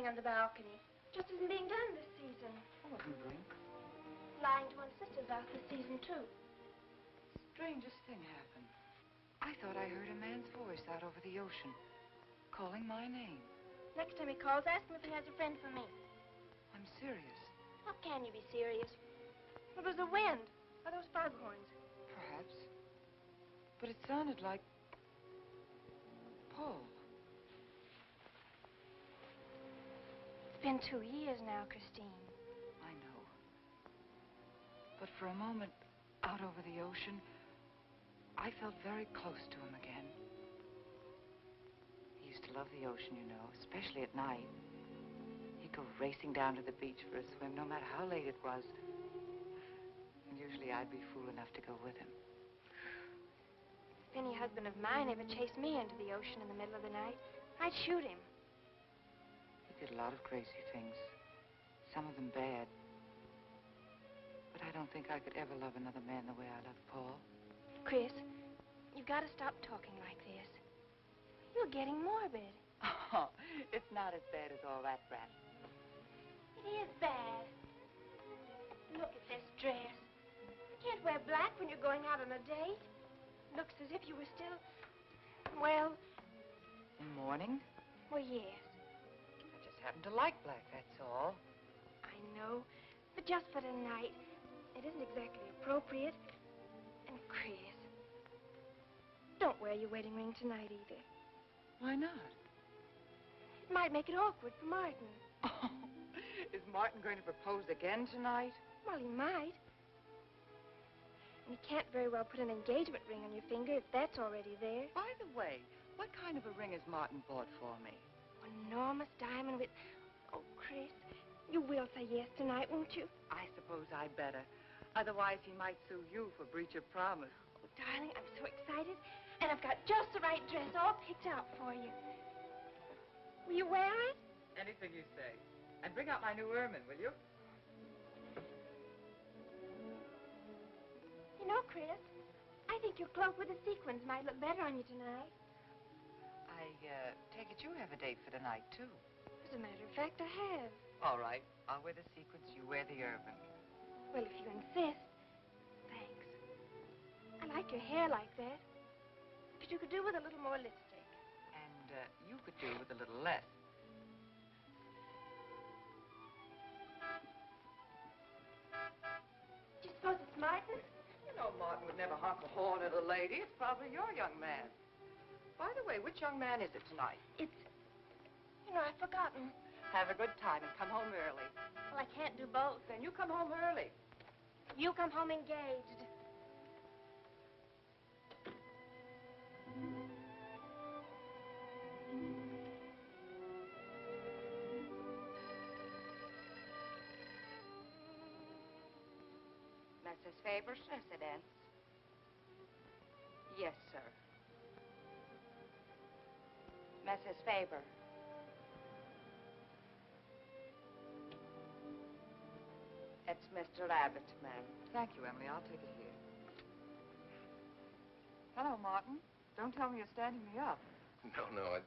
sitting on the balcony. Just isn't being done this season. I wasn't doing. Lying to one sister's out this season, too. Strangest thing happened. I thought I heard a man's voice out over the ocean, calling my name. Next time he calls, ask him if he has a friend for me. I'm serious. How can you be serious? It was the wind, or those foghorns. Perhaps. But it sounded like Paul. It's been 2 years now, Christine. I know. But for a moment, out over the ocean, I felt very close to him again. He used to love the ocean, you know, especially at night. He'd go racing down to the beach for a swim, no matter how late it was. And usually I'd be fool enough to go with him. If any husband of mine ever chased me into the ocean in the middle of the night, I'd shoot him. He did a lot of crazy things, some of them bad. But I don't think I could ever love another man the way I loved Paul. Chris, you've got to stop talking like this. You're getting morbid. Oh, it's not as bad as all that, Brat. It is bad. Look at this dress. You can't wear black when you're going out on a date. Looks as if you were still, well... In mourning? Well, yes. I just happen to like black, that's all. I know, but just for tonight, it isn't exactly appropriate. And Chris, don't wear your wedding ring tonight either. Why not? It might make it awkward for Martin. Oh, is Martin going to propose again tonight? Well, he might. And he can't very well put an engagement ring on your finger if that's already there. By the way, what kind of a ring has Martin bought for me? An enormous diamond with... Oh, Chris, you will say yes tonight, won't you? I suppose I'd better. Otherwise, he might sue you for breach of promise. Oh, darling, I'm so excited. And I've got just the right dress all picked out for you. Will you wear it? Anything you say. And bring out my new ermine, will you? You know, Chris, I think your cloak with the sequins might look better on you tonight. I take it you have a date for tonight, too. As a matter of fact, I have. All right. I'll wear the sequins, you wear the ermine. Well, if you insist. Thanks. I like your hair like that. But you could do with a little more lipstick. And you could do with a little less. Do you suppose it's Martin? You know, Martin would never honk a horn at a lady. It's probably your young man. By the way, which young man is it tonight? It's... You know, I've forgotten. Have a good time and come home early. Well, I can't do both. Then you come home early. You come home engaged. Mrs. Faber's residence. Yes, sir. Mrs. Faber. It's Mr. Abbott, ma'am. Thank you, Emily. I'll take it here. Hello, Martin. Don't tell me you're standing me up. No.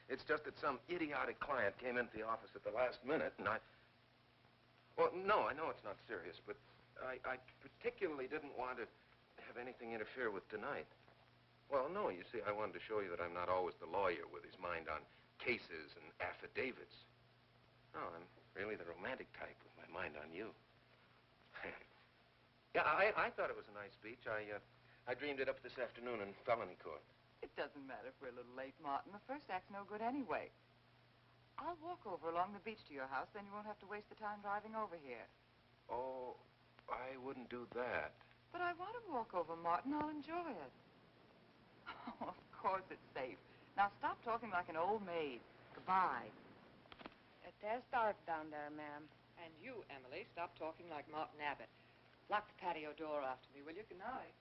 It's just that some idiotic client came into the office at the last minute, and I... Well, no, I know it's not serious, but I particularly didn't want to have anything interfere with tonight. Well, no, you see, I wanted to show you that I'm not always the lawyer with his mind on cases and affidavits. No, I'm really the romantic type with my mind on you. Yeah, I thought it was a nice speech. I dreamed it up this afternoon in felony court. It doesn't matter if we're a little late, Martin. The first act's no good anyway. I'll walk over along the beach to your house, then you won't have to waste the time driving over here. Oh, I wouldn't do that. But I want to walk over, Martin. I'll enjoy it. Oh, of course it's safe. Now stop talking like an old maid. Goodbye. There's dark down there, ma'am. And you, Emily, stop talking like Martin Abbott. Lock the patio door after me, will you? Good night.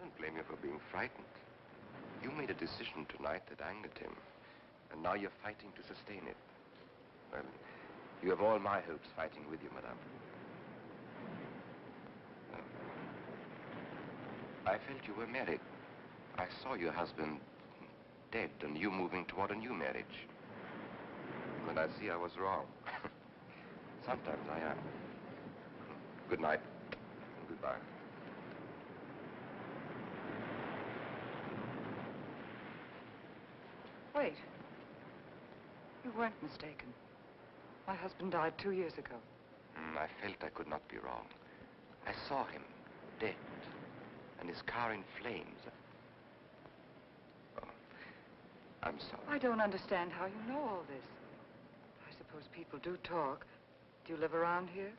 don't blame you for being frightened. You made a decision tonight that angered him, and now you're fighting to sustain it. Well, you have all my hopes fighting with you, madame. I felt you were married. I saw your husband dead and you moving toward a new marriage. And I see I was wrong. Sometimes I am. Good night. And goodbye. Wait. You weren't mistaken. My husband died 2 years ago. I felt I could not be wrong. I saw him, dead, and his car in flames. Oh, I'm sorry. I don't understand how you know all this. I suppose people do talk. Do you live around here?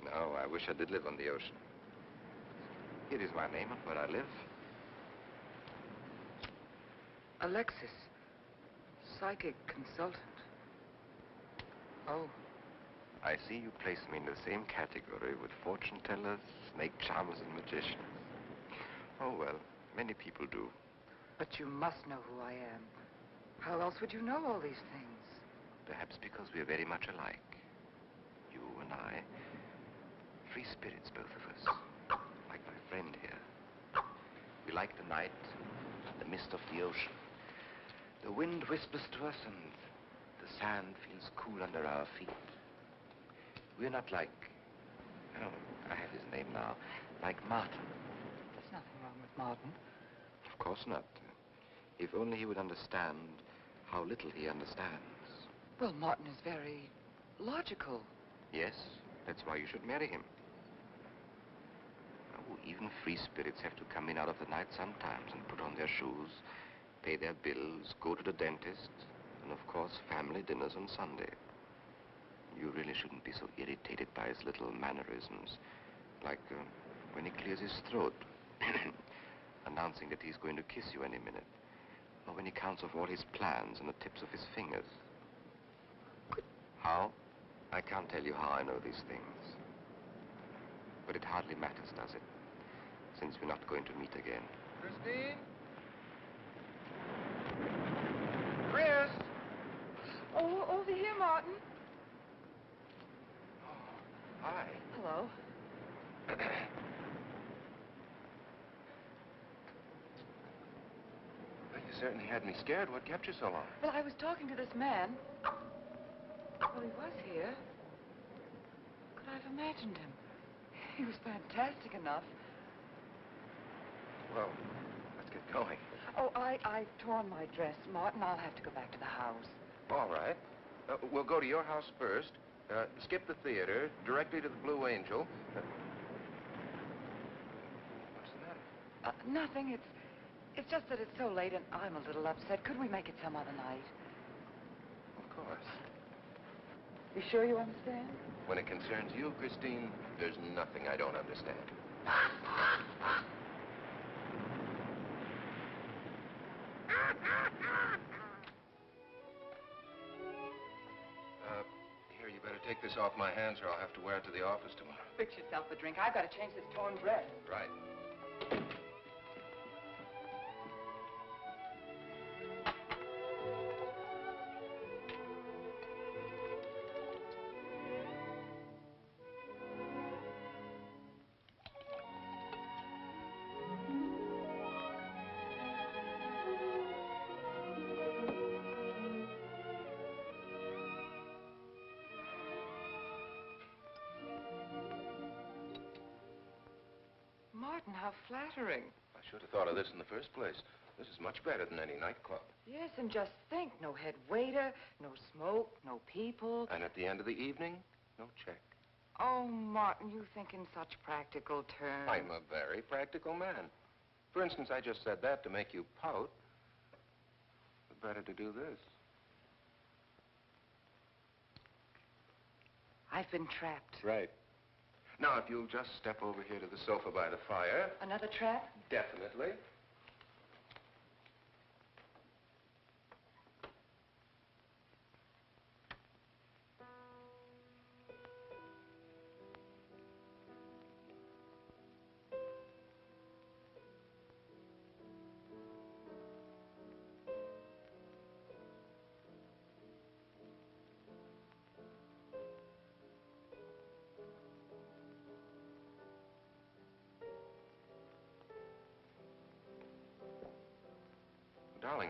No, I wish I did live on the ocean. Here is my name and where I live. Alexis. Psychic consultant. Oh. I see you place me in the same category with fortune tellers, snake charmers, and magicians. Oh, well, many people do. But you must know who I am. How else would you know all these things? Perhaps because we are very much alike. You and I. Free spirits, both of us. Like my friend here. We like the night, the mist of the ocean. The wind whispers to us and the sand feels cool under our feet. We're not like... Oh, I have his name now. Like Martin. There's nothing wrong with Martin. Of course not. If only he would understand how little he understands. Well, Martin is very logical. Yes, that's why you should marry him. Oh, even free spirits have to come in out of the night sometimes and put on their shoes, pay their bills, go to the dentist, and of course, family dinners on Sunday. You really shouldn't be so irritated by his little mannerisms, like when he clears his throat, announcing that he's going to kiss you any minute, or when he counts off all his plans on the tips of his fingers. How? I can't tell you how I know these things. But it hardly matters, does it? Since we're not going to meet again. Christine? Chris! Oh, over here, Martin. Hi. Hello. Well, you certainly had me scared. What kept you so long? Well, I was talking to this man. Well, he was here. Could I have imagined him? He was fantastic enough. Well, let's get going. Oh, I've torn my dress, Martin. I'll have to go back to the house. All right. We'll go to your house first, skip the theater, directly to the Blue Angel. What's the matter? Nothing. It's just that it's so late and I'm a little upset. Could we make it some other night? Of course. You sure you understand? When it concerns you, Christine, there's nothing I don't understand. Here, you better take this off my hands or I'll have to wear it to the office tomorrow. Fix yourself a drink. I've got to change this torn dress. Right. Martin, how flattering. I should have thought of this in the first place. This is much better than any nightclub. Yes, and just think, no head waiter, no smoke, no people. And at the end of the evening, no check. Oh, Martin, you think in such practical terms. I'm a very practical man. For instance, I just said that to make you pout. But better to do this. I've been trapped. Right. Now, if you'll just step over here to the sofa by the fire. Another trap? Definitely.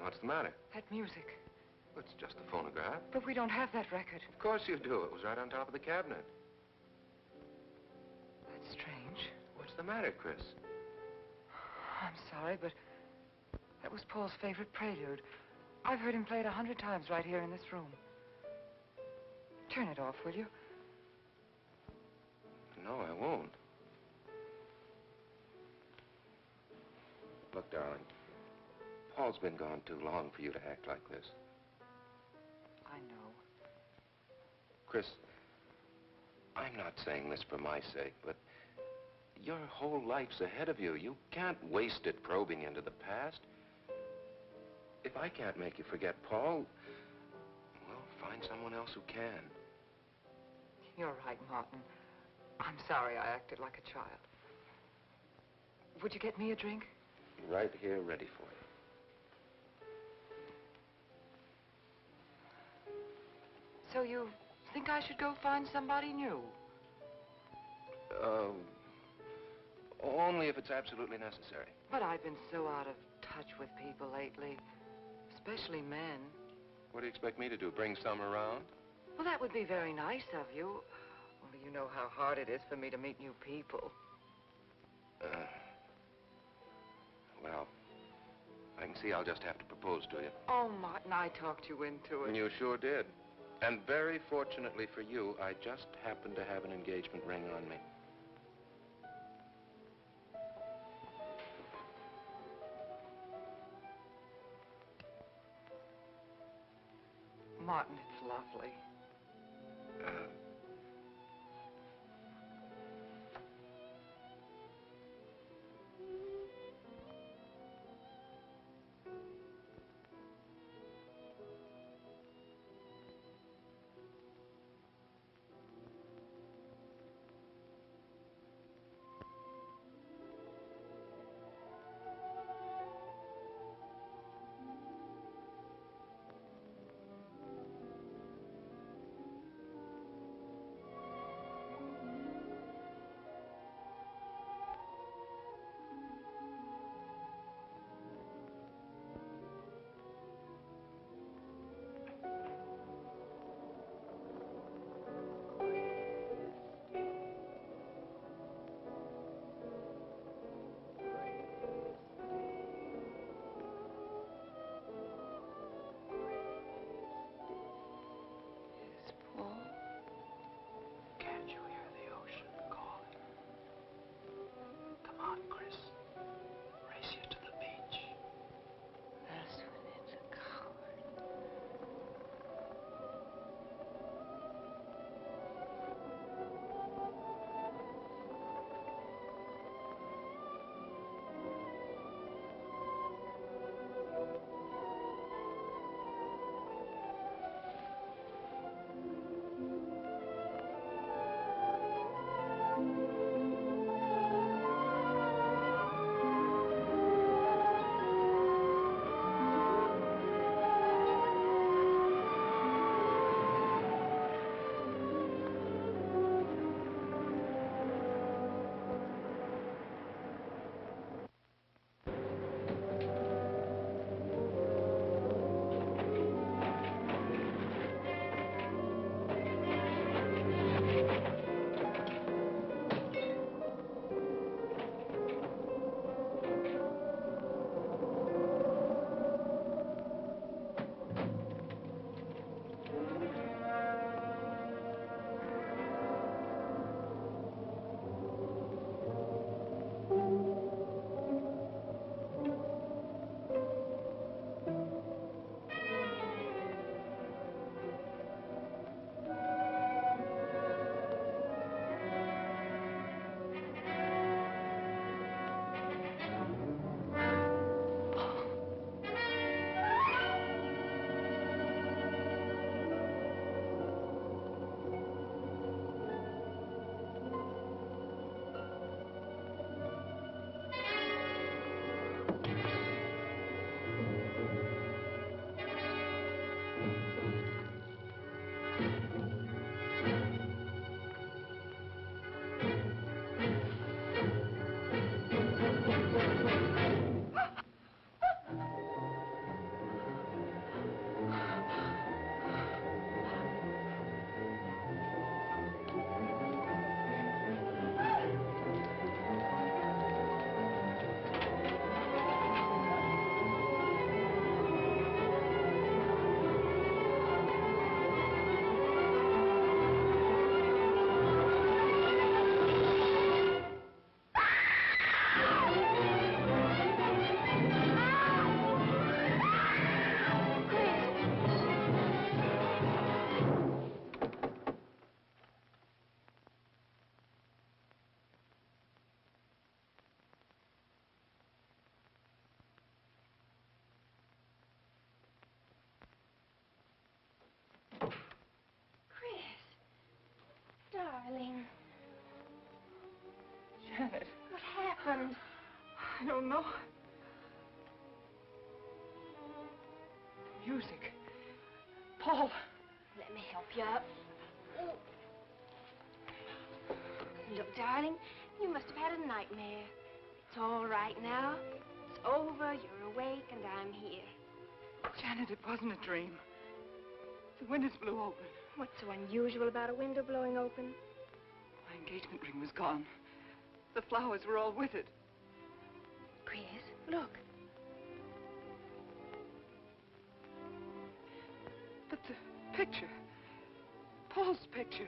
What's the matter? That music. It's just a phonograph. But we don't have that record. Of course you do. It was right on top of the cabinet. That's strange. What's the matter, Chris? I'm sorry, but that was Paul's favorite prelude. I've heard him play it 100 times right here in this room. Turn it off, will you? No, I won't. Look, darling, Paul's been gone too long for you to act like this. I know. Chris, I'm not saying this for my sake, but your whole life's ahead of you. You can't waste it probing into the past. If I can't make you forget Paul, well, find someone else who can. You're right, Martin. I'm sorry I acted like a child. Would you get me a drink? Right here, ready for you. So you think I should go find somebody new? Only if it's absolutely necessary. But I've been so out of touch with people lately, especially men. What do you expect me to do, bring some around? Well, that would be very nice of you. Only you know how hard it is for me to meet new people. Well, I can see I'll just have to propose to you. Oh, Martin, I talked you into it. You sure did. And very fortunately for you, I just happen to have an engagement ring on me. Martin, it's lovely. darling. Janet, What happened? I don't know. Music. Paul. Let me help you up. Oh. Look, darling, you must have had a nightmare. It's all right now. It's over, you're awake, and I'm here. Janet, it wasn't a dream. The windows blew open. What's so unusual about a window blowing open? My engagement ring was gone. The flowers were all with it. Chris, look. But the picture. Paul's picture.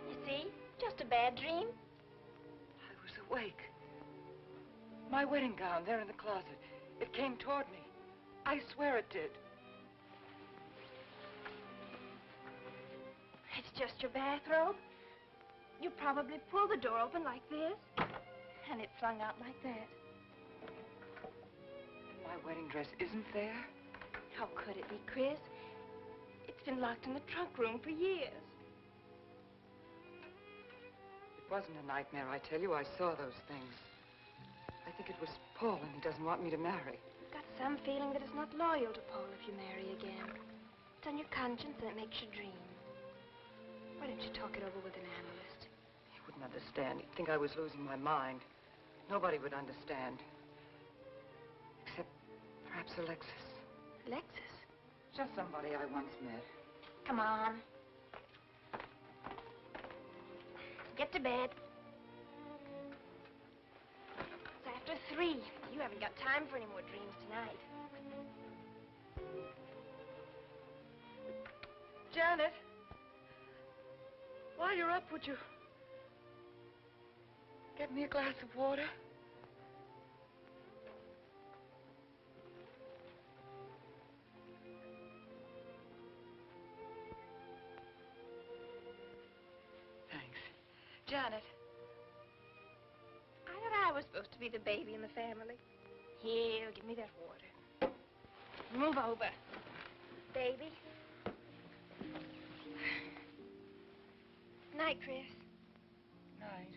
You see? Just a bad dream. I was awake. My wedding gown there in the closet. It came toward me. I swear it did. It's just your bathrobe. You probably pulled the door open like this, and it flung out like that. And my wedding dress isn't there? How could it be, Chris? It's been locked in the trunk room for years. It wasn't a nightmare, I tell you. I saw those things. I think it was Paul, and he doesn't want me to marry. I've got some feeling that it's not loyal to Paul if you marry again. It's on your conscience, and it makes you dream. Why don't you talk it over with an analyst? He wouldn't understand. He'd think I was losing my mind. Nobody would understand. Except perhaps Alexis. Alexis? Just somebody I once met. Come on. Get to bed. It's after 3. You haven't got time for any more dreams tonight. Janet, while you're up, would you get me a glass of water? Thanks. Janet. I thought I was supposed to be the baby in the family. Here, give me that water. Move over. Baby. Night, Chris. Night.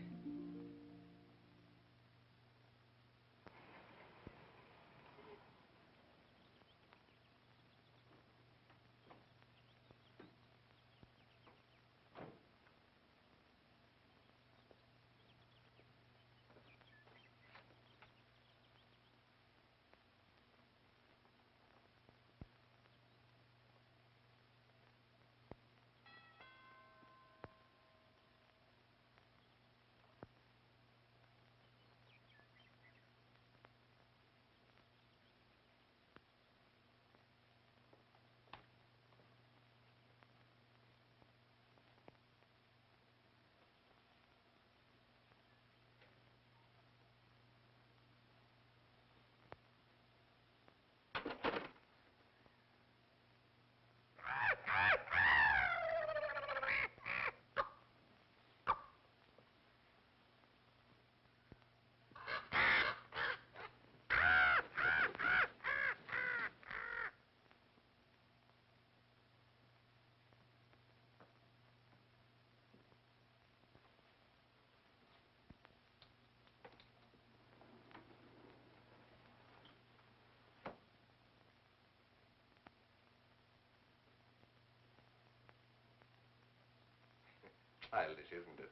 Childish, isn't it?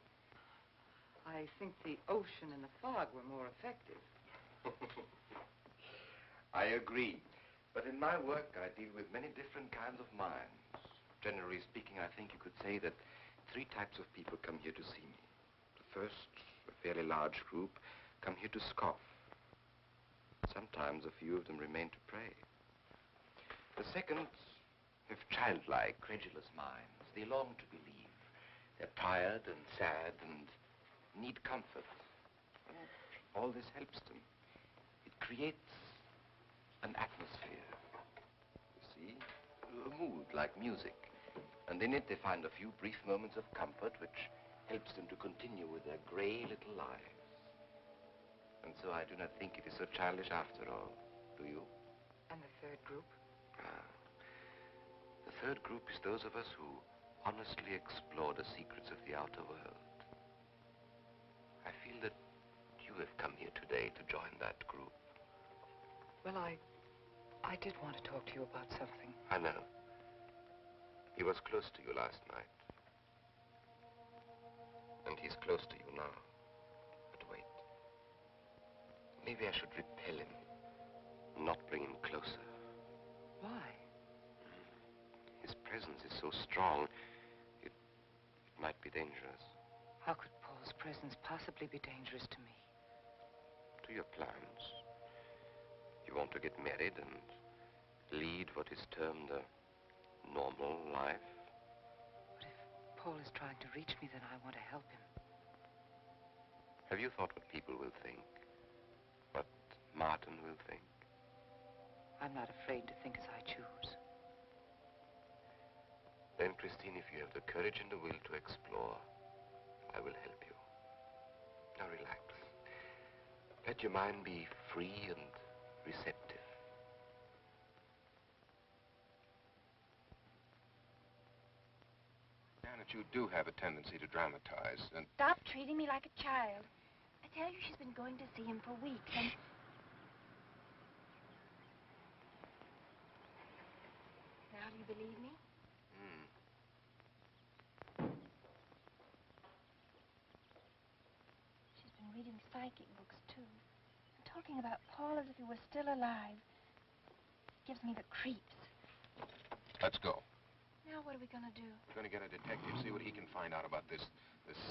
I think the ocean and the fog were more effective. I agree. But in my work, I deal with many different kinds of minds. Generally speaking, I think you could say that 3 types of people come here to see me. The first, a fairly large group, come here to scoff. Sometimes a few of them remain to pray. The second have childlike, credulous minds. They long to believe. They're tired and sad and need comfort. All this helps them. It creates an atmosphere. You see? A mood like music. And in it they find a few brief moments of comfort which helps them to continue with their gray little lives. And so I do not think it is so childish after all. Do you? And the third group? The third group is those of us who honestly explore the secrets of the outer world. I feel that you have come here today to join that group. Well, I did want to talk to you about something. I know. He was close to you last night. And he's close to you now. But wait. Maybe I should repel him, not bring him closer. Why? His presence is so strong, it might be dangerous. How could Paul's presence possibly be dangerous to me? To your plans. You want to get married and lead what is termed a normal life. But if Paul is trying to reach me, then I want to help him. Have you thought what people will think? What Martin will think? I'm not afraid to think as I choose. Then, Christine, if you have the courage and the will to explore, I will help you. Now relax. Let your mind be free and receptive. Janet, you do have a tendency to dramatize, and... Stop treating me like a child. I tell you, she's been going to see him for weeks, and... Now do you believe me? She's been reading psychic books, too. And talking about Paul as if he was still alive. Gives me the creeps. Let's go. Now what are we gonna do? We're going to get a detective, see what he can find out about this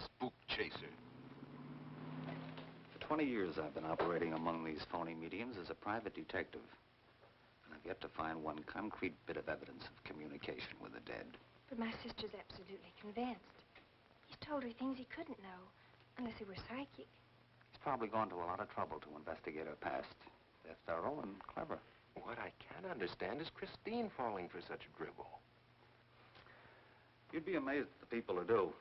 spook chaser. For 20 years, I've been operating among these phony mediums as a private detective. And I've yet to find one concrete bit of evidence of communication with the dead. But my sister's absolutely convinced. He's told her things he couldn't know, unless he were psychic. He's probably gone to a lot of trouble to investigate her past. They're thorough and clever. What I can't understand is Christine falling for such a dribble. You'd be amazed at the people who do.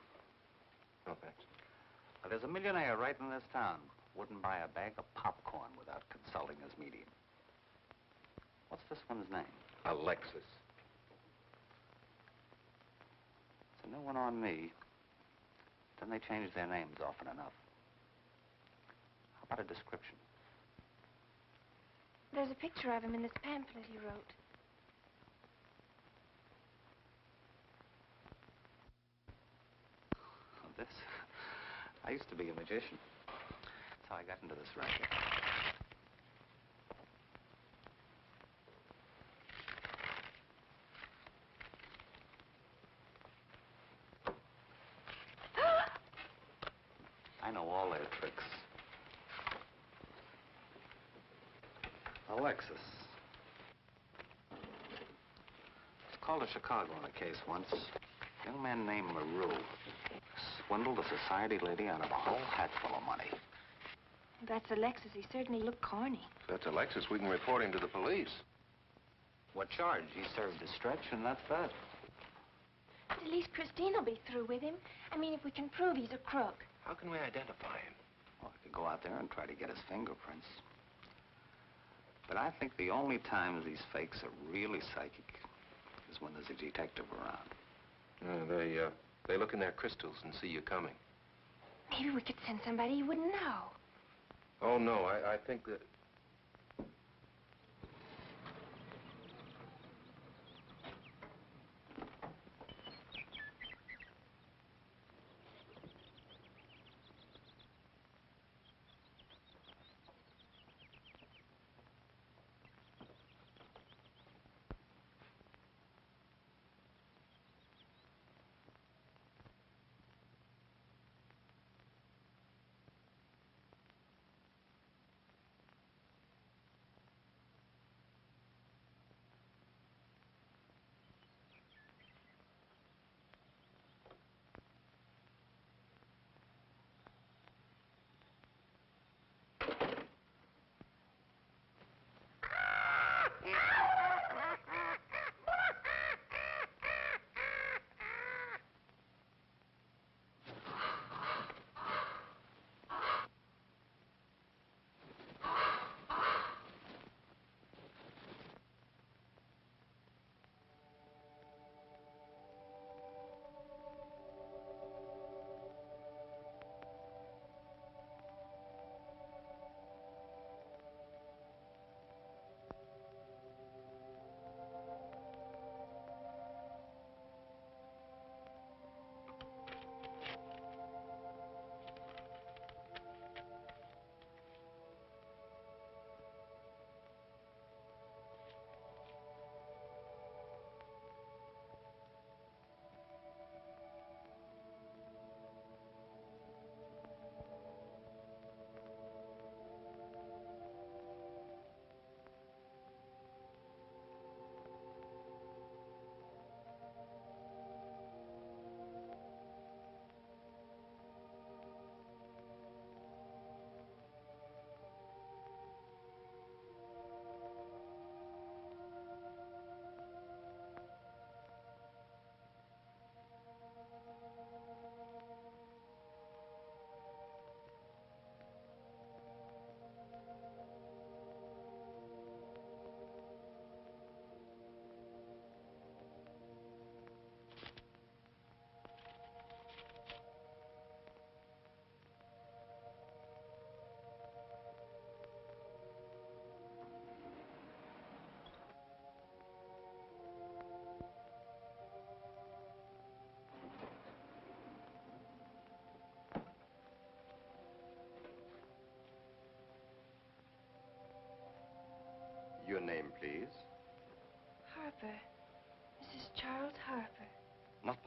No, thanks. Now, there's a millionaire right in this town. Wouldn't buy a bag of popcorn without consulting his medium. What's this one's name? Alexis. It's a new one on me. Then they change their names often enough. How about a description? There's a picture of him in this pamphlet he wrote. This? I used to be a magician. That's how I got into this racket. I know all their tricks. Alexis. Was called to Chicago on a case once. A young man named LaRue swindled a society lady out of a whole hatful of money. If that's Alexis, he certainly looked corny. If that's Alexis, we can report him to the police. What charge? He served his stretch, and that's that. But at least Christine will be through with him. I mean, if we can prove he's a crook. How can we identify him? Well, I could go out there and try to get his fingerprints. But I think the only times these fakes are really psychic is when there's a detective around. They look in their crystals and see you coming. Maybe we could send somebody you wouldn't know. Oh, no, I think that...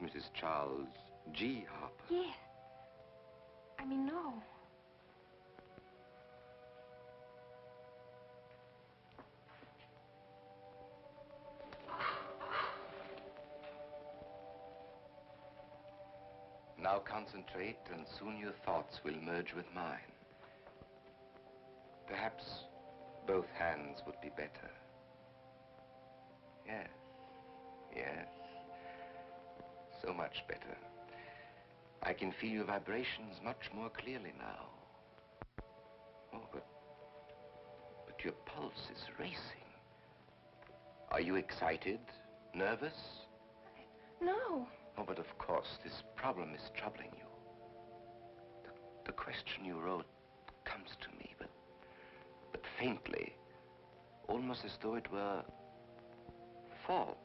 Mrs. Charles G. Harper? Yes. I mean, no. Now concentrate, and soon your thoughts will merge with mine. Perhaps both hands would be better. Yes, yes. So much better. I can feel your vibrations much more clearly now. Oh, but your pulse is racing. Are you excited? Nervous? No. Oh, but of course, this problem is troubling you. The question you wrote comes to me, but faintly, almost as though it were false.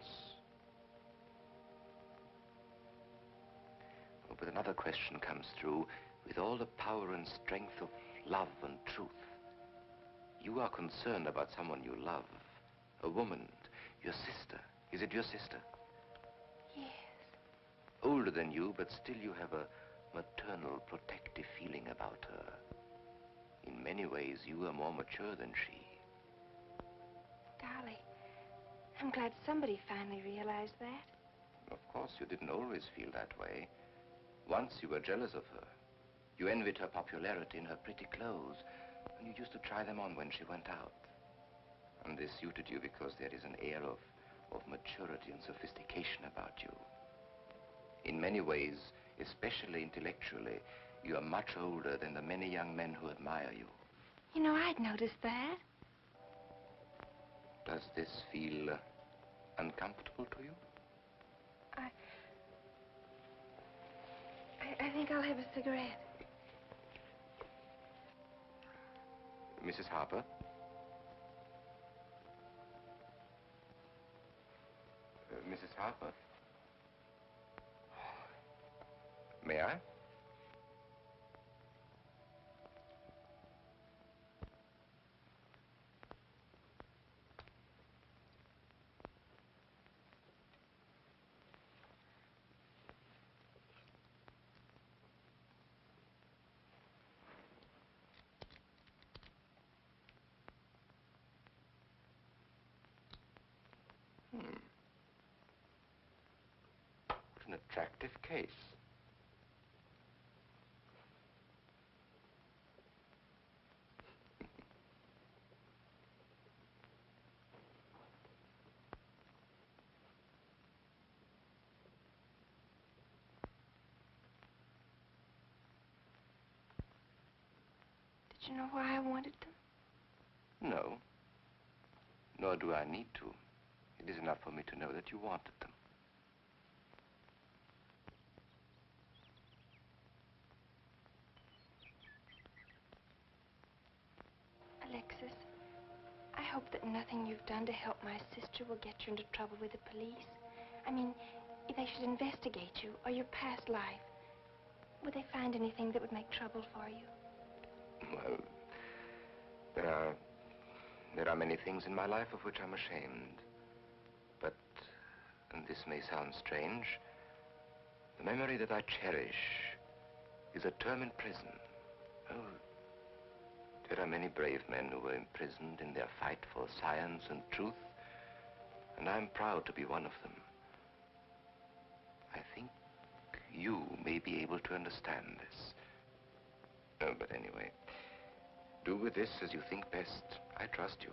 Oh, but another question comes through with all the power and strength of love and truth. You are concerned about someone you love, a woman, your sister. Is it your sister? Yes. Older than you, but still you have a maternal, protective feeling about her. In many ways, you are more mature than she. Golly, I'm glad somebody finally realized that. Of course, you didn't always feel that way. Once you were jealous of her. You envied her popularity in her pretty clothes, and you used to try them on when she went out. And this suited you because there is an air of maturity and sophistication about you. In many ways, especially intellectually, you are much older than the many young men who admire you. You know, I'd noticed that. Does this feel uncomfortable to you? I think I'll have a cigarette. Mrs. Harper? Mrs. Harper? May I? What an attractive case. Did you know why I wanted them? No. Nor do I need to. It is enough for me to know that you wanted them. Alexis, I hope that nothing you've done to help my sister will get you into trouble with the police. I mean, if they should investigate you or your past life, would they find anything that would make trouble for you? Well, there are many things in my life of which I'm ashamed. But, and this may sound strange, the memory that I cherish is a term in prison. Oh, there are many brave men who were imprisoned in their fight for science and truth, and I'm proud to be one of them. I think you may be able to understand this. Oh, but anyway, do with this as you think best. I trust you.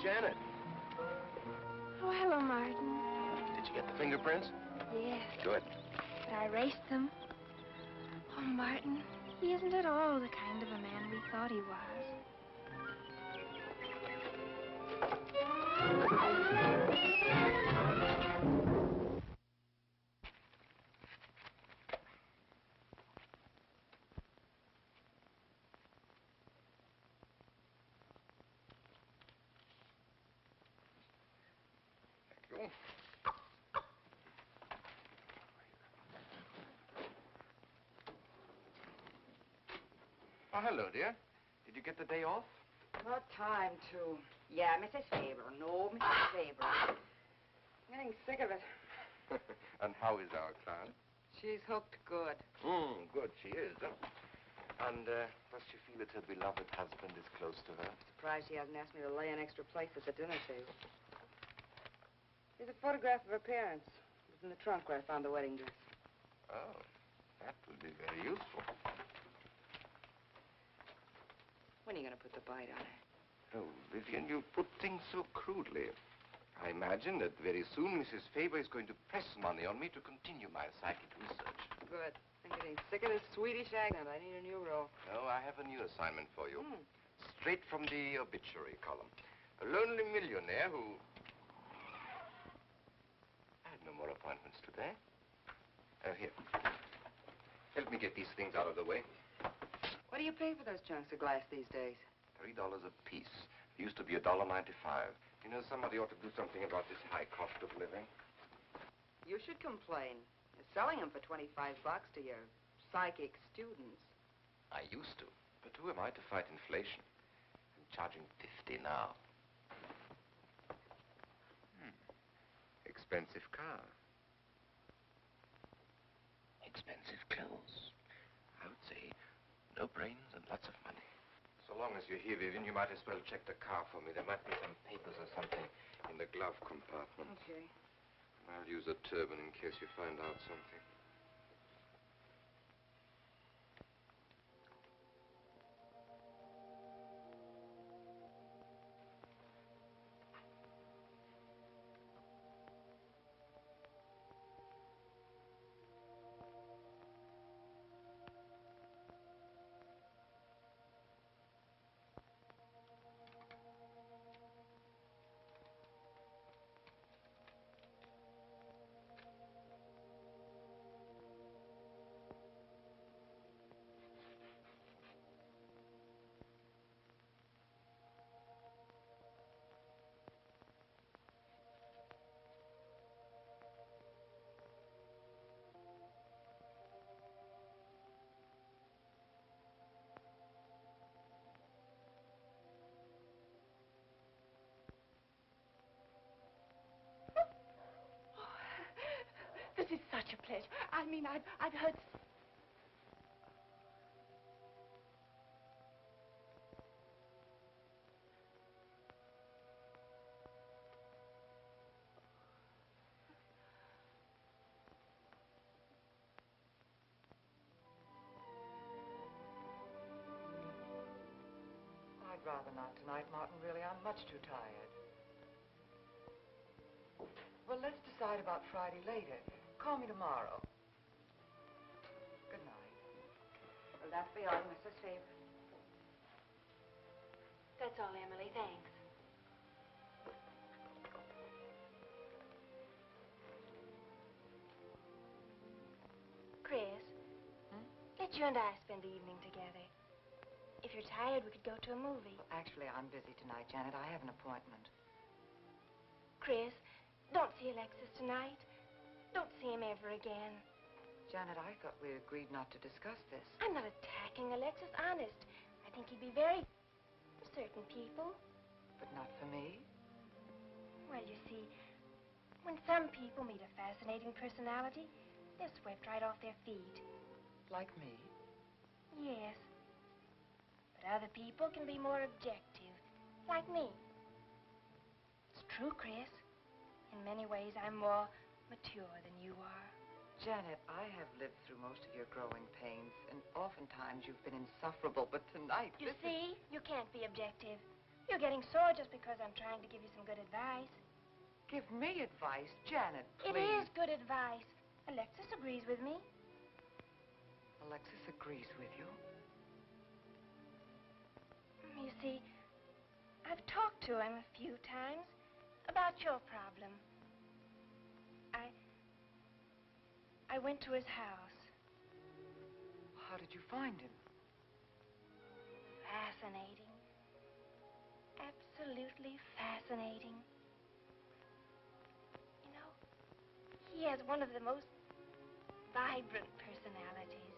Janet. Oh, hello, Martin. Did you get the fingerprints? Yes, Good. but I erased them. Oh, Martin, he isn't at all the kind of a man we thought he was. Thank you. Oh, hello, dear. Did you get the day off? What time to? Yeah, Mrs. Faber. No, Mrs. Faber. I'm getting sick of it. And how is our client? She's hooked good. Good, she is. And does she feel that her beloved husband is close to her? Surprised she hasn't asked me to lay an extra place at the dinner table. Here's a photograph of her parents. It was in the trunk where I found the wedding dress. Oh, that would be very useful. When are you going to put the bite on her? Oh, Vivian, you put things so crudely. I imagine that very soon Mrs. Faber is going to press money on me to continue my psychic research. Good. I'm getting sick of this Swedish accent. I need a new role. No, I have a new assignment for you. Straight from the obituary column. A lonely millionaire who... I had no more appointments today. Here. Help me get these things out of the way. What do you pay for those chunks of glass these days? $3 a piece. It used to be $1.95. You know, somebody ought to do something about this high cost of living. You should complain. You're selling them for 25 bucks to your psychic students. I used to. But who am I to fight inflation? I'm charging 50 now. Expensive car. Expensive clothes. I would say no brains and lots of money. So long as you're here, Vivian, you might as well check the car for me. There might be some papers or something in the glove compartment. Okay. I'll use a turban in case you find out something. This is such a pleasure. I mean, I've heard... I'd rather not tonight, Martin, really. I'm much too tired. Well, let's decide about Friday later. Call me tomorrow. Good night. Will that be all, Mrs. Faber? That's all, Emily. Thanks. Chris, let you and I spend the evening together. If you're tired, we could go to a movie. Well, actually, I'm busy tonight, Janet. I have an appointment. Chris, don't see Alexis tonight. Don't see him ever again. Janet, I thought we agreed not to discuss this. I'm not attacking Alexis, honest. I think he'd be very... for certain people. But not for me. Well, you see, when some people meet a fascinating personality, they're swept right off their feet. Like me? Yes. But other people can be more objective, like me. It's true, Chris. In many ways, I'm more mature than you are. Janet, I have lived through most of your growing pains, and oftentimes you've been insufferable, but tonight... You see? You can't be objective. You're getting sore just because I'm trying to give you some good advice. Give me advice, Janet, please. It is good advice. Alexis agrees with me. Alexis agrees with you. You see, I've talked to him a few times about your problem. I went to his house. How did you find him? Fascinating. Absolutely fascinating. You know, he has one of the most vibrant personalities.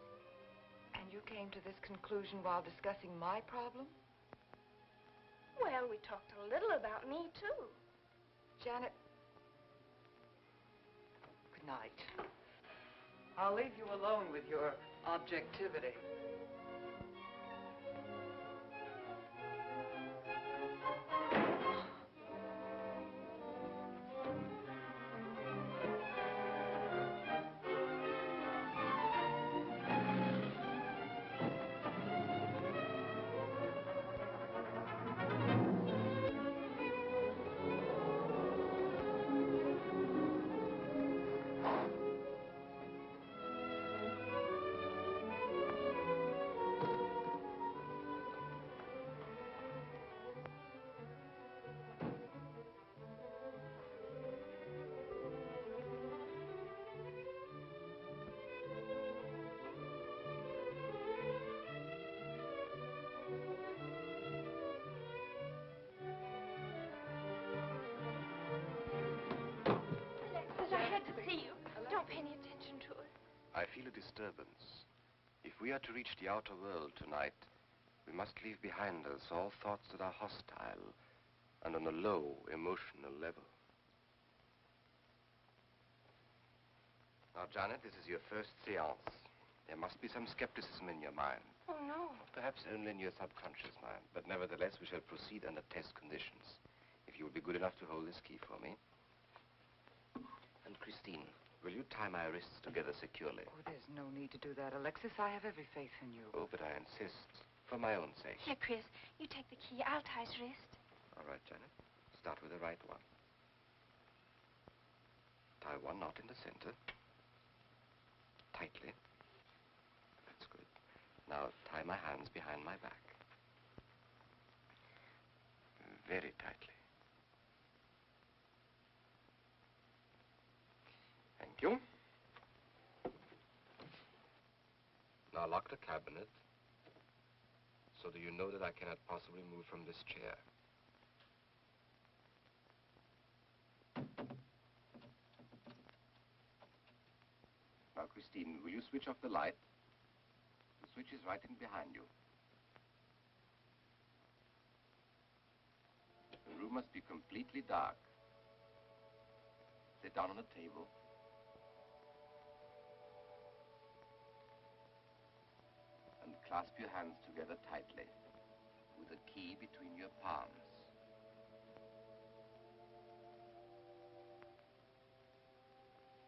And you came to this conclusion while discussing my problem? Well, we talked a little about me, too. Janet, good night. I'll leave you alone with your objectivity. Alexis, I had to see you. Don't pay any attention to it. I feel a disturbance. If we are to reach the outer world tonight, we must leave behind us all thoughts that are hostile and on a low emotional level. Now, Janet, this is your first seance. There must be some skepticism in your mind. Oh, no. Perhaps only in your subconscious mind, but nevertheless we shall proceed under test conditions. If you will be good enough to hold this key for me. And Christine, will you tie my wrists together securely? Oh, there's no need to do that, Alexis. I have every faith in you. Oh, but I insist, for my own sake. Here, Chris, you take the key. I'll tie his wrist. All right, Janet. Start with the right one. Tie one knot in the center. Tightly. That's good. Now tie my hands behind my back. Very tightly. Thank you. Now lock the cabinet. So do you know that I cannot possibly move from this chair? Now, Christine, will you switch off the light? The switch is right in behind you. The room must be completely dark. Sit down on the table. And clasp your hands together tightly, with the key between your palms.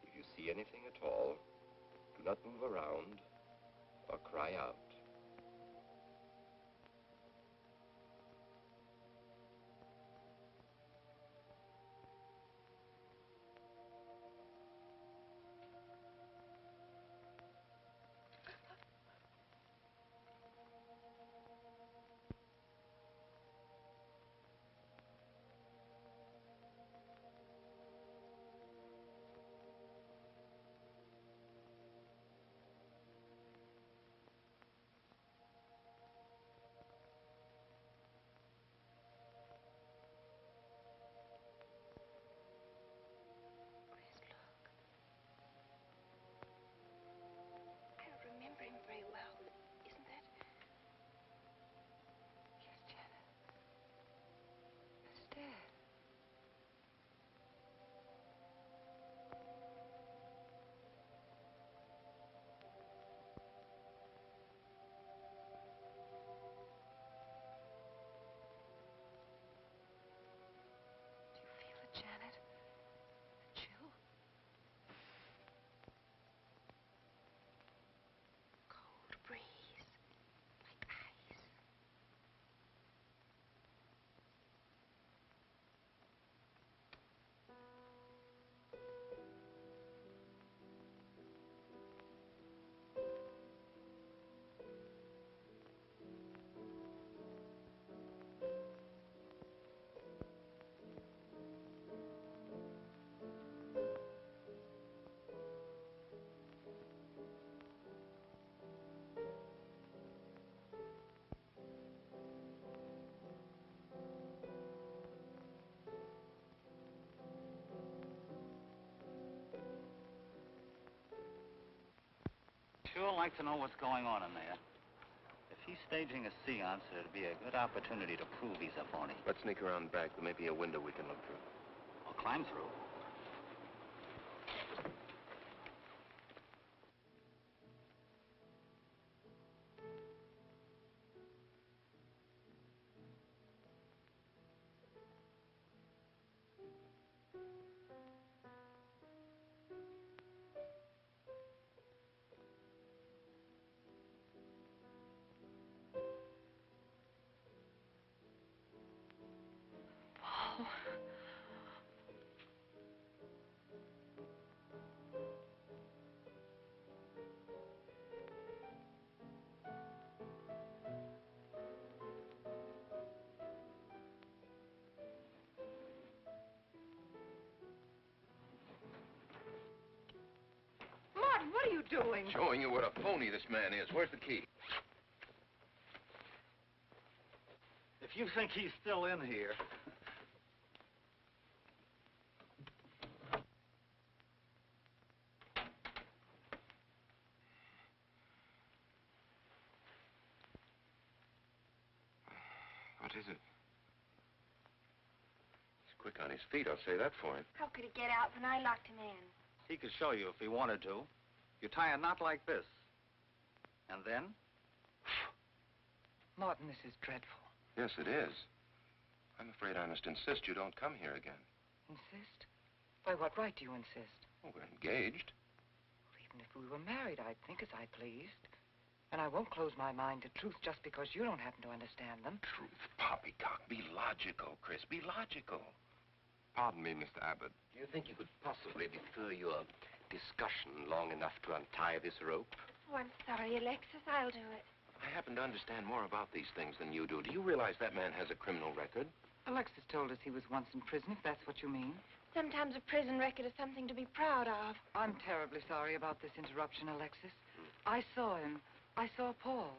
If you see anything at all, do not move around or cry out. sure like to know what's going on in there. If he's staging a seance, it'd be a good opportunity to prove he's a phony. Let's sneak around back. There may be a window we can look through. Or climb through. What are you doing? Showing you what a phony this man is. Where's the key? If you think he's still in here... What is it? He's quick on his feet, I'll say that for him. How could he get out when I locked him in? He could show you if he wanted to. You tie a knot like this. And then? Martin, this is dreadful. Yes, it is. I'm afraid I must insist you don't come here again. Insist? By what right do you insist? Oh, we're engaged. Well, even if we were married, I'd think as I pleased. And I won't close my mind to truth just because you don't happen to understand them. Truth, poppycock. Be logical, Chris. Be logical. Pardon me, Mr. Abbott. Do you think you could possibly defer your discussion long enough to untie this rope? Oh, I'm sorry, Alexis. I'll do it. I happen to understand more about these things than you do. Do you realize that man has a criminal record? Alexis told us he was once in prison, if that's what you mean. Sometimes a prison record is something to be proud of. I'm terribly sorry about this interruption, Alexis. I saw him. I saw Paul.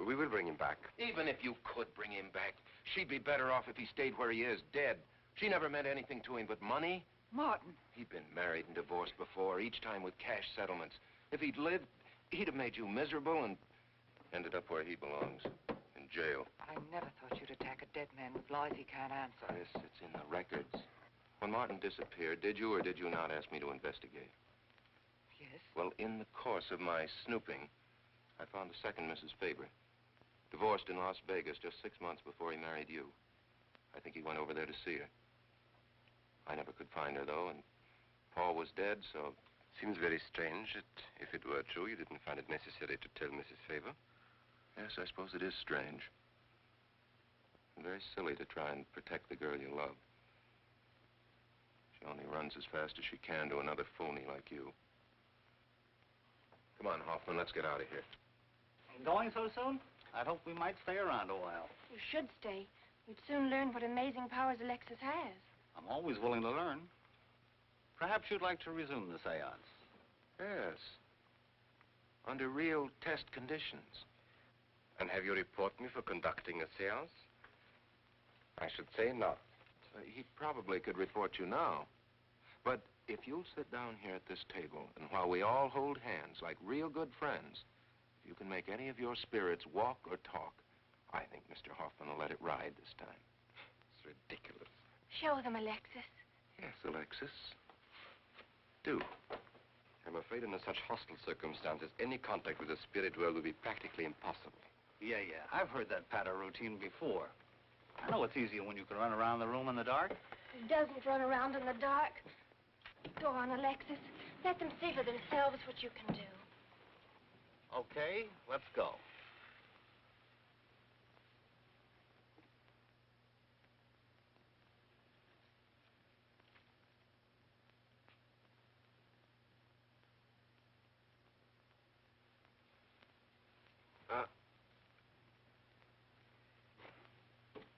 We will bring him back. Even if you could bring him back, she'd be better off if he stayed where he is, dead. She never meant anything to him but money. Martin. He'd been married and divorced before, each time with cash settlements. If he'd lived, he'd have made you miserable and ended up where he belongs, in jail. I never thought you'd attack a dead man with lies he can't answer. Yes, it's in the records. When Martin disappeared, did you or did you not ask me to investigate? Yes? Well, in the course of my snooping, I found a second Mrs. Faber, divorced in Las Vegas just 6 months before he married you. I think he went over there to see her. I never could find her, though, and Paul was dead, so... Seems very strange that if it were true, you didn't find it necessary to tell Mrs. Faber. Yes, I suppose it is strange. And very silly to try and protect the girl you love. She only runs as fast as she can to another phony like you. Come on, Hoffman, let's get out of here. Going so soon? I'd hope we might stay around a while. You should stay. You'd soon learn what amazing powers Alexis has. I'm always willing to learn. Perhaps you'd like to resume the seance. Yes. Under real test conditions. And have you report me for conducting a seance? I should say not. He probably could report you now. But if you'll sit down here at this table, and while we all hold hands like real good friends, if you can make any of your spirits walk or talk, I think Mr. Hoffman will let it ride this time. It's ridiculous. Show them, Alexis. Yes, Alexis. Do. I'm afraid under such hostile circumstances, any contact with the spirit world will be practically impossible. Yeah. I've heard that patter routine before. I know it's easier when you can run around the room in the dark. Who doesn't run around in the dark? Go on, Alexis. Let them see for themselves what you can do. Okay, let's go.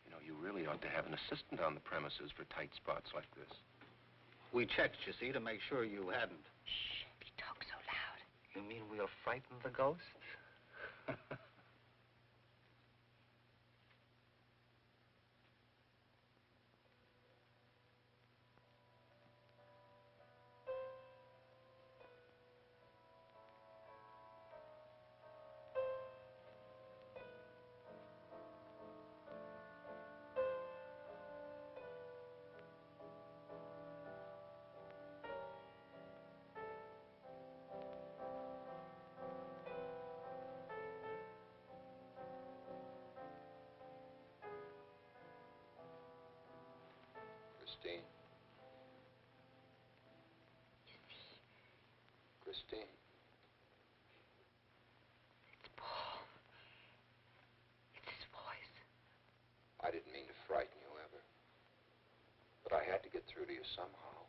You know, you really ought to have an assistant on the premises for tight spots like this. We checked, you see, to make sure you hadn't. Shh, don't talk so loud. You mean we'll frighten the ghosts? Christine. It's Paul. It's his voice. I didn't mean to frighten you ever. But I had to get through to you somehow.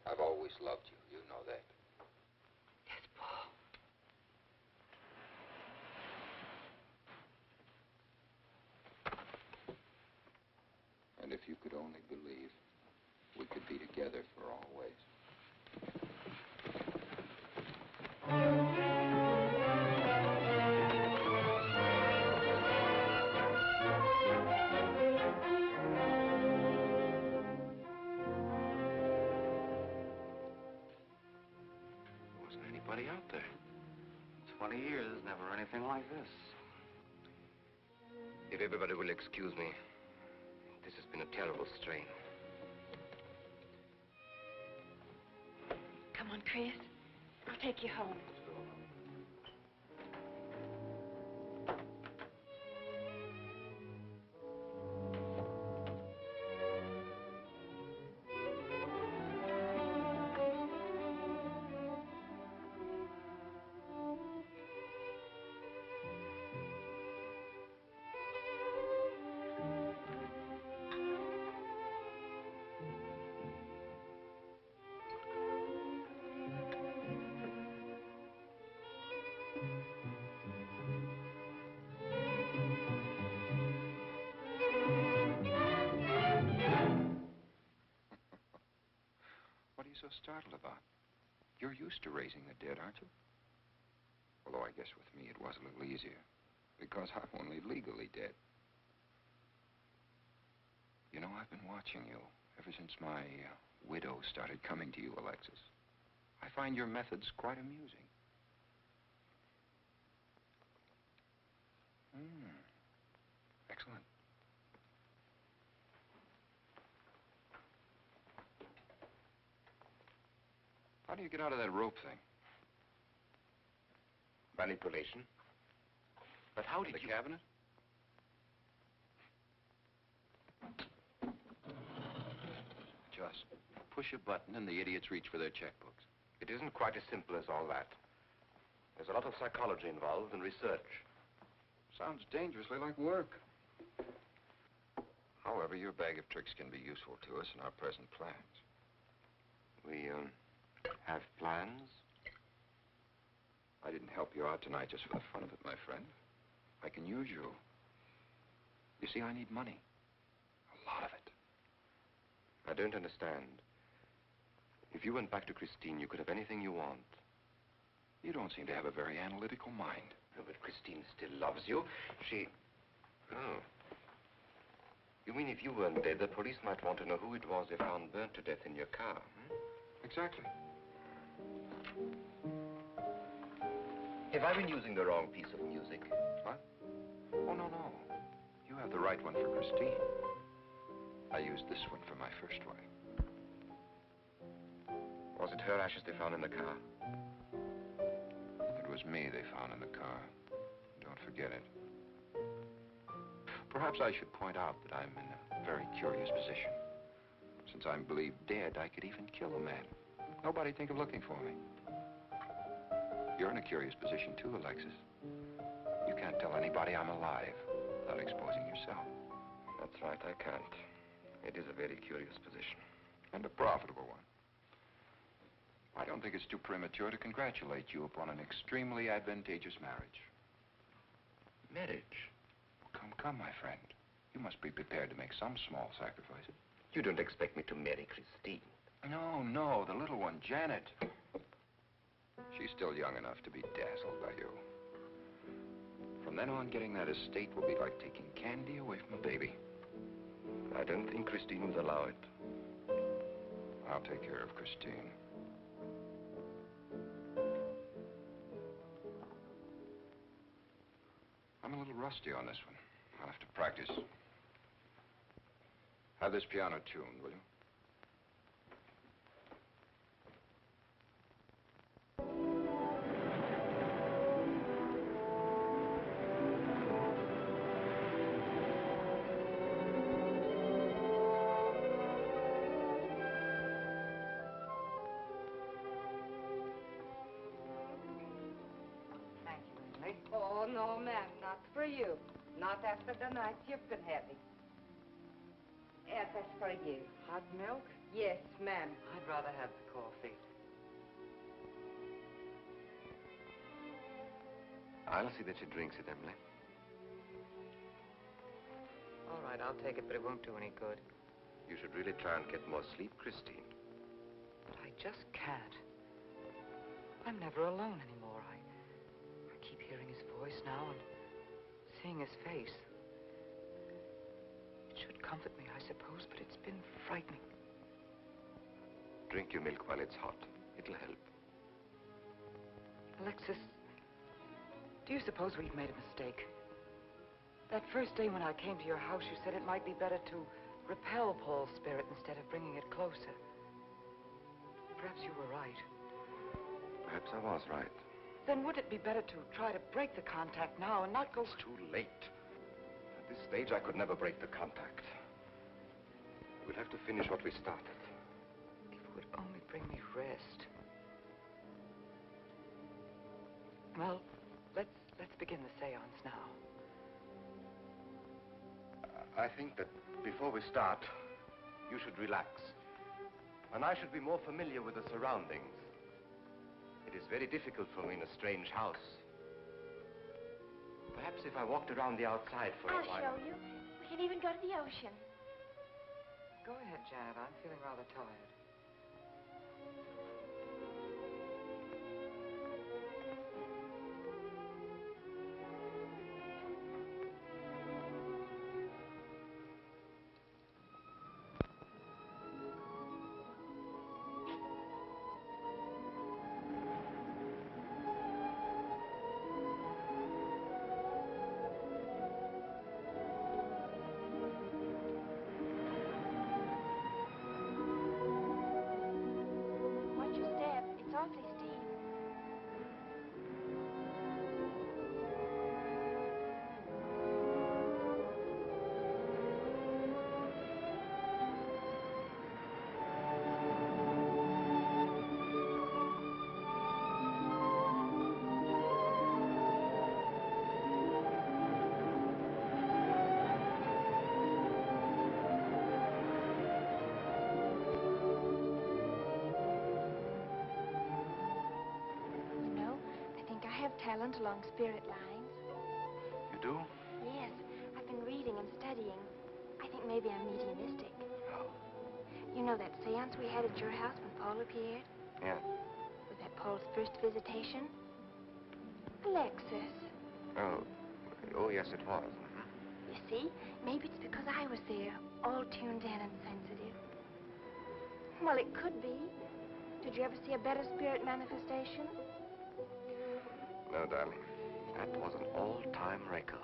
I've always loved you. You know that. Yes, Paul. And if you could only believe, we could be together for always. Wasn't anybody out there. 20 years, never anything like this. If everybody will excuse me, this has been a terrible strain. Come on, Chris. I'll take you home. What are you so startled about? You're used to raising the dead, aren't you? Although I guess with me it was a little easier, because I'm only legally dead. You know, I've been watching you ever since my widow started coming to you, Alexis. I find your methods quite amusing. Excellent. How do you get out of that rope thing? Manipulation. But how did The you... cabinet? Just push a button and the idiots reach for their checkbooks. It isn't quite as simple as all that. There's a lot of psychology involved and research. Sounds dangerously like work. However, your bag of tricks can be useful to us in our present plans. We, have plans? I didn't help you out tonight just for the fun of it, my friend. I can use you. You see, I need money. A lot of it. I don't understand. If you went back to Christine, you could have anything you want. You don't seem to have a very analytical mind. No, but Christine still loves you. She... Oh. You mean if you weren't dead, the police might want to know who it was they found burnt to death in your car, hmm? Exactly. Have I been using the wrong piece of music? What? Oh, no, no. You have the right one for Christine. I used this one for my first wife. Was it her ashes they found in the car? It was me they found in the car. Don't forget it. Perhaps I should point out that I'm in a very curious position. Since I'm believed dead, I could even kill a man. Nobody'd think of looking for me. You're in a curious position, too, Alexis. You can't tell anybody I'm alive without exposing yourself. That's right, I can't. It is a very curious position. And a profitable one. I don't think it's too premature to congratulate you upon an extremely advantageous marriage. Marriage? Come, my friend. You must be prepared to make some small sacrifices. You don't expect me to marry Christine? No, the little one, Janet. She's still young enough to be dazzled by you. From then on, getting that estate will be like taking candy away from a baby. I don't think Christine would allow it. I'll take care of Christine. I'm a little rusty on this one. I'll have to practice. Have this piano tuned, will you? Oh, no, ma'am, not for you. Not after the night you've been having. Yes, that's for you. Hot milk? Yes, ma'am. I'd rather have the coffee. I'll see that she drinks it, Emily. All right, I'll take it, but it won't do any good. You should really try and get more sleep, Christine. But I just can't. I'm never alone anymore. I keep hearing his voice now and seeing his face. It should comfort me, I suppose, but it's been frightening. Drink your milk while it's hot. It'll help. Alexis, do you suppose we've made a mistake? That first day when I came to your house, you said it might be better to repel Paul's spirit instead of bringing it closer. Perhaps you were right. Perhaps I was right. Then would it be better to try to break the contact now and not go... It's too late. At this stage, I could never break the contact. We'll have to finish what we started. If it would only bring me rest. Well, let's begin the seance now. I think that before we start, you should relax. And I should be more familiar with the surroundings. It is very difficult for me in a strange house. Perhaps if I walked around the outside for a while... I'll show you. We can even go to the ocean. Go ahead, Janet. I'm feeling rather tired. Watch your step. It's awfully steep. You know, I think I have talent along spirit lines. You do? Yes, I've been reading and studying. I think maybe I'm mediumistic. Oh. You know that seance we had at your house when Paul appeared? Yeah. Was that Paul's first visitation? Alexis. Oh, yes, it was. You see, maybe it's because I was there, all tuned in and sensitive. Well, it could be. Did you ever see a better spirit manifestation? No, darling. That was an all-time record.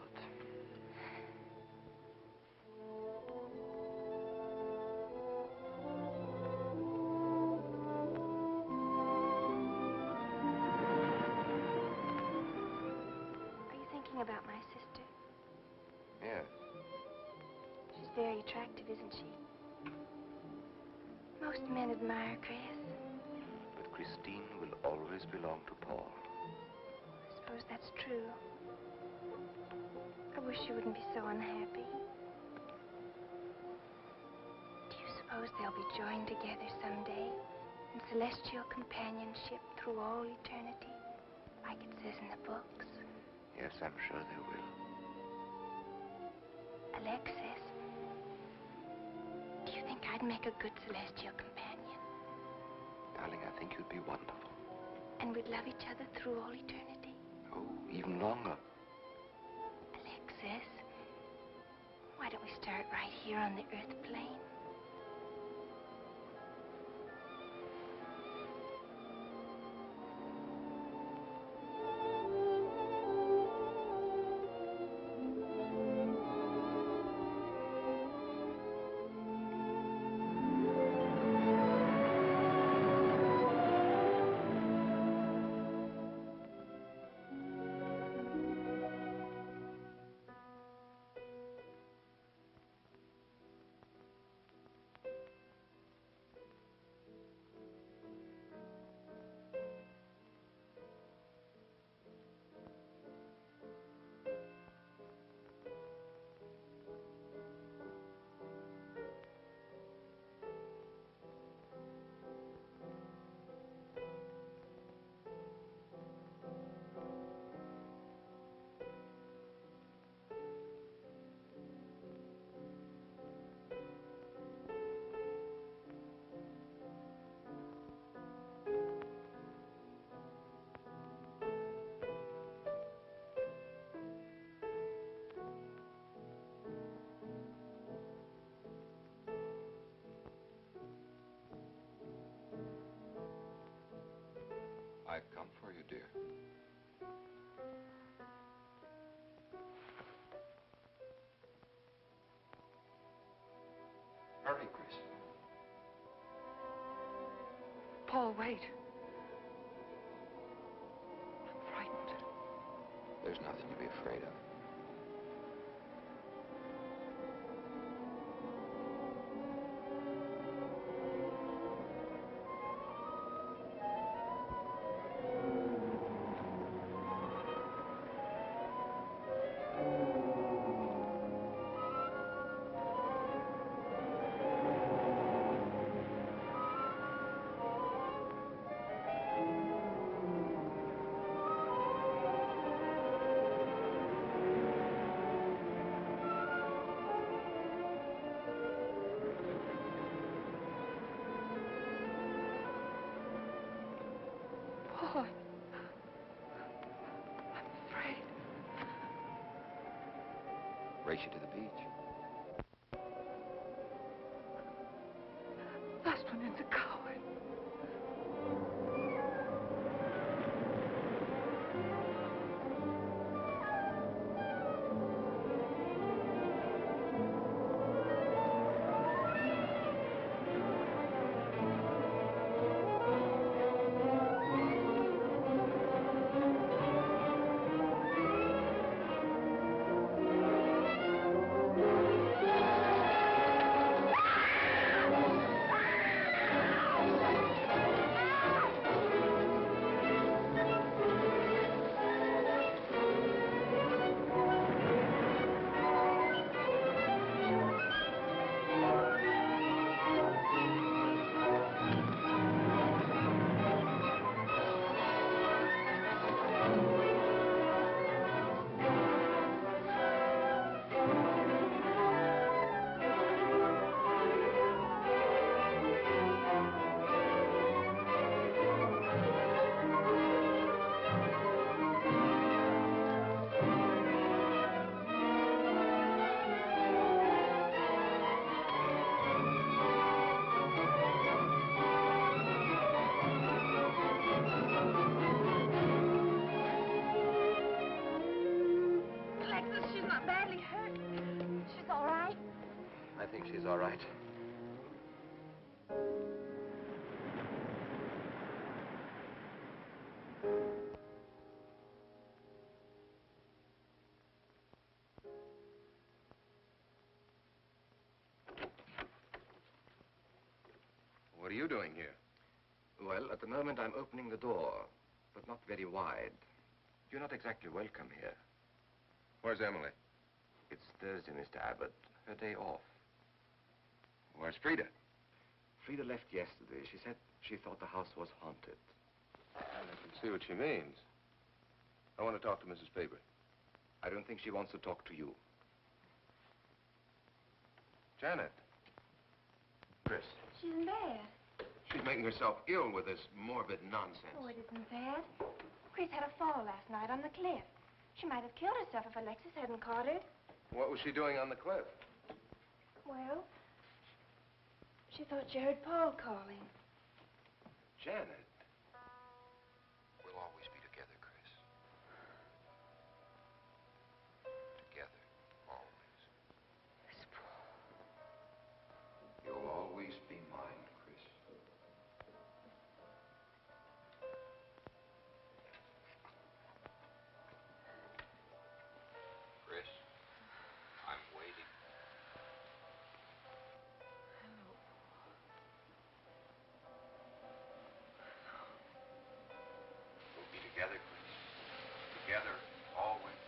Are you thinking about my sister? Yes. She's very attractive, isn't she? Most men admire Chris. But Christine will always belong to Paul. I suppose that's true. I wish she wouldn't be so unhappy. Do you suppose they'll be joined together someday in celestial companionship through all eternity, like it says in the books? Yes, I'm sure they will. Alexis, do you think I'd make a good celestial companion? Darling, I think you'd be wonderful. And we'd love each other through all eternity? Oh, even longer. Alexis, why don't we start right here on the earth plane? I've come for you, dear. Hurry, Chris. Paul, wait. I'm frightened. There's nothing to be afraid of. Paul, I'm afraid. Race you to the beach. Last one in's a coward. Alexis, she's not badly hurt. She's all right. I think she's all right. What are you doing here? Well, at the moment I'm opening the door, but not very wide. You're not exactly welcome here. Where's Emily? It's Thursday, Mr. Abbott. Her day off. Where's Frida? Frida left yesterday. She said she thought the house was haunted. I can see what she means. I want to talk to Mrs. Faber. I don't think she wants to talk to you. Janet. Chris. She's in bed. She's making herself ill with this morbid nonsense. Oh, it isn't bad. Chris had a fall last night on the cliff. She might have killed herself if Alexis hadn't caught her. What was she doing on the cliff? Well, she thought she heard Paul calling. Janet. We'll always be together, Chris. Together, always. Miss Paul. You'll always be mine, Chris. Chris, I'm waiting. We'll be together, Chris. Together, always.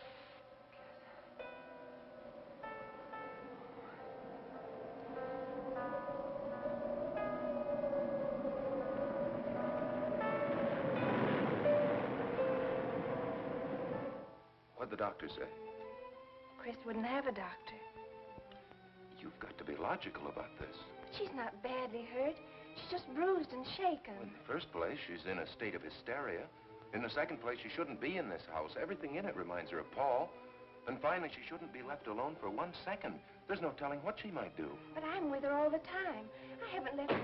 What'd the doctor say? Chris wouldn't have a doctor. You've got to be logical about this. But she's not badly hurt. She's just bruised and shaken. In the first place, she's in a state of hysteria. In the second place, she shouldn't be in this house. Everything in it reminds her of Paul. And finally, she shouldn't be left alone for 1 second. There's no telling what she might do. But I'm with her all the time. I haven't left her.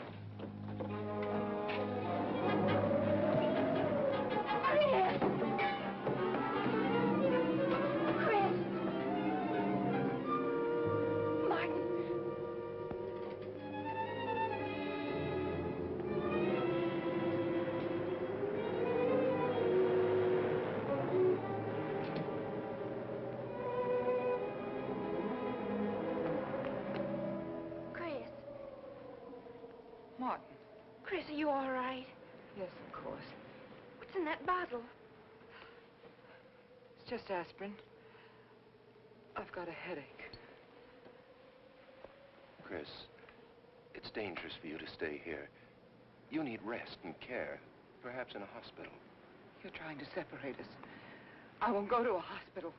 you all right? Yes, of course. What's in that bottle? It's just aspirin. I've got a headache. Chris, it's dangerous for you to stay here. You need rest and care, perhaps in a hospital. You're trying to separate us. I won't go to a hospital.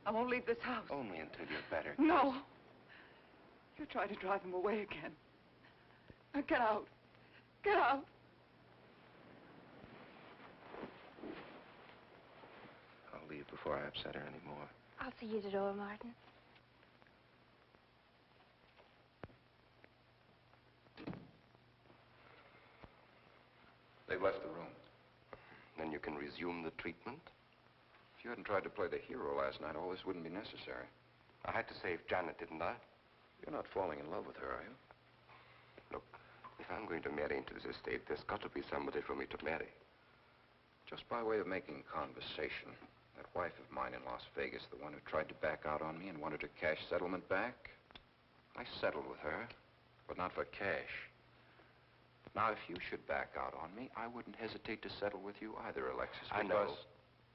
I won't leave this house. Only until you're better. No. You're trying to drive him away again. Now get out. Get out. I'll leave before I upset her anymore. I'll see you at the door, Martin. They've left the room. Then you can resume the treatment? If you hadn't tried to play the hero last night, all this wouldn't be necessary. I had to save Janet, didn't I? You're not falling in love with her, are you? Look, if I'm going to marry into this estate, there's got to be somebody for me to marry. Just by way of making conversation, that wife of mine in Las Vegas, the one who tried to back out on me and wanted her cash settlement back, I settled with her, but not for cash. Now, if you should back out on me, I wouldn't hesitate to settle with you either, Alexis, I know,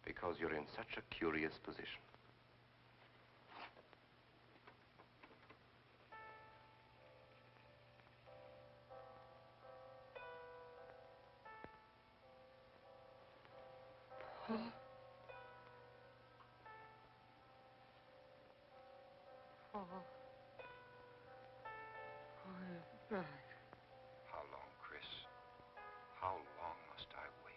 because you're in such a curious position. Paul. Paul. Oh, you're back. How long, Chris? How long must I wait?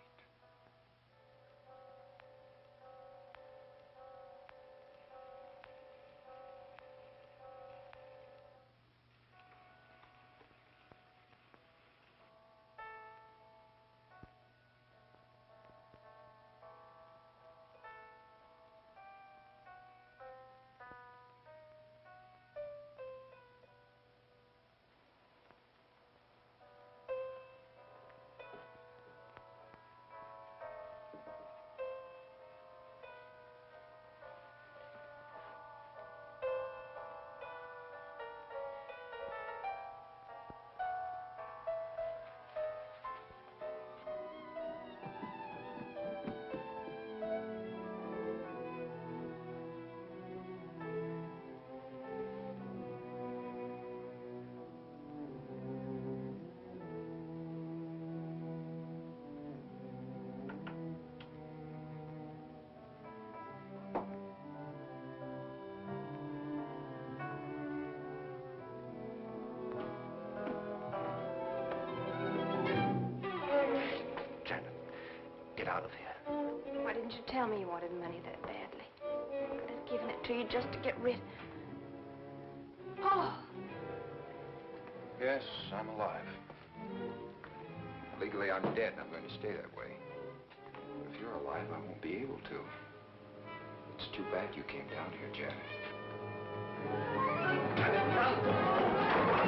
Get out of here. Why didn't you tell me you wanted money that badly? I could have given it to you just to get rid... Paul! Yes, I'm alive. Legally, I'm dead, and I'm going to stay that way. If you're alive, I won't be able to. It's too bad you came down here, Janet. Janet, run!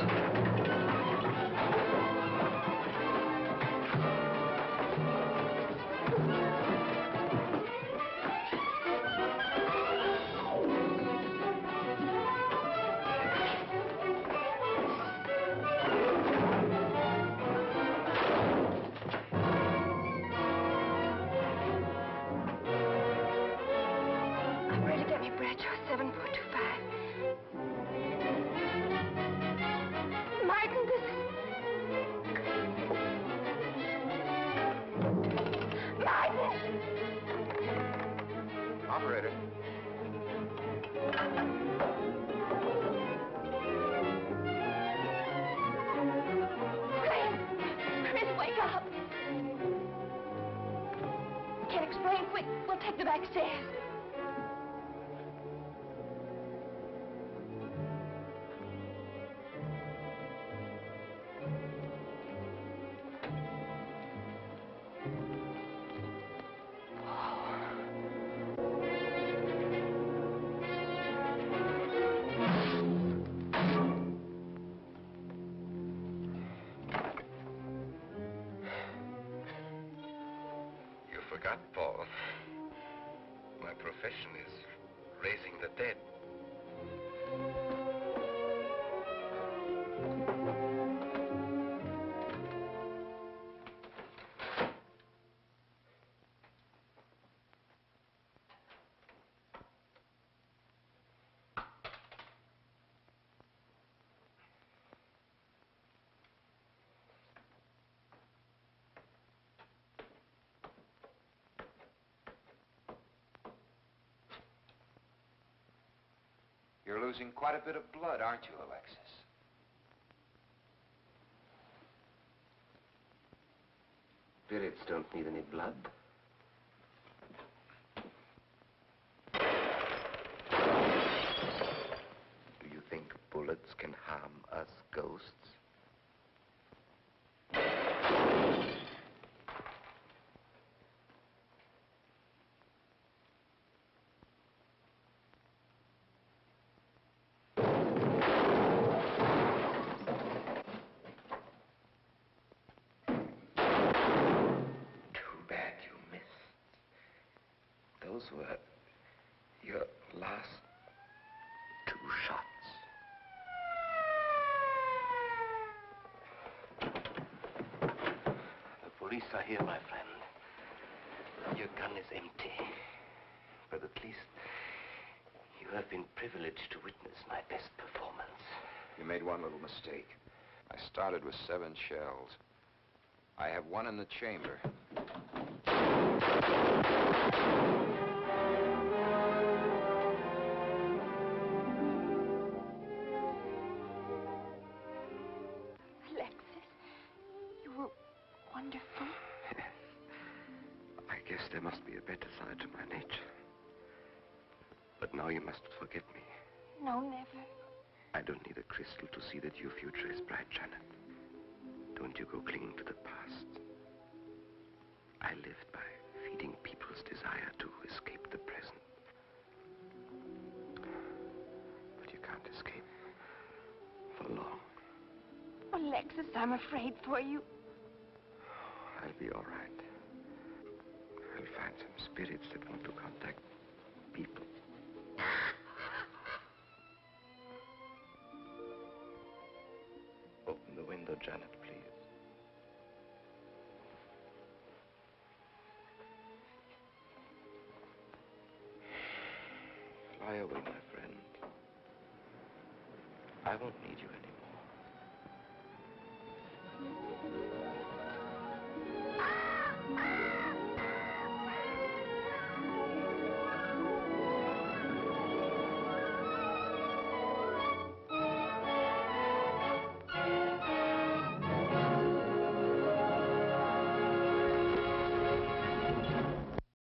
Operator. Chris, wake up! Can't explain. Quick, we'll take the back stairs. Forgot, Paul. My profession is raising the dead. You're losing quite a bit of blood, aren't you, Alexis? Spirits don't need any blood. Do you think bullets can harm us ghosts? Those were your last 2 shots. The police are here, my friend. Your gun is empty. But at least you have been privileged to witness my best performance. You made one little mistake. I started with 7 shells. I have 1 in the chamber. Alexis, you were wonderful. I guess there must be a better side to my nature. But now you must forgive me. No, never. I don't need a crystal to see that your future is bright, Janet. Don't you go clinging to the past. I lived by feeding people's desire to escape the present. But you can't escape for long. Alexis, I'm afraid for you. I'll be all right. I'll find some spirits that want to contact people. Open the window, Janet, please. Fly away, my friend. I won't need you anymore.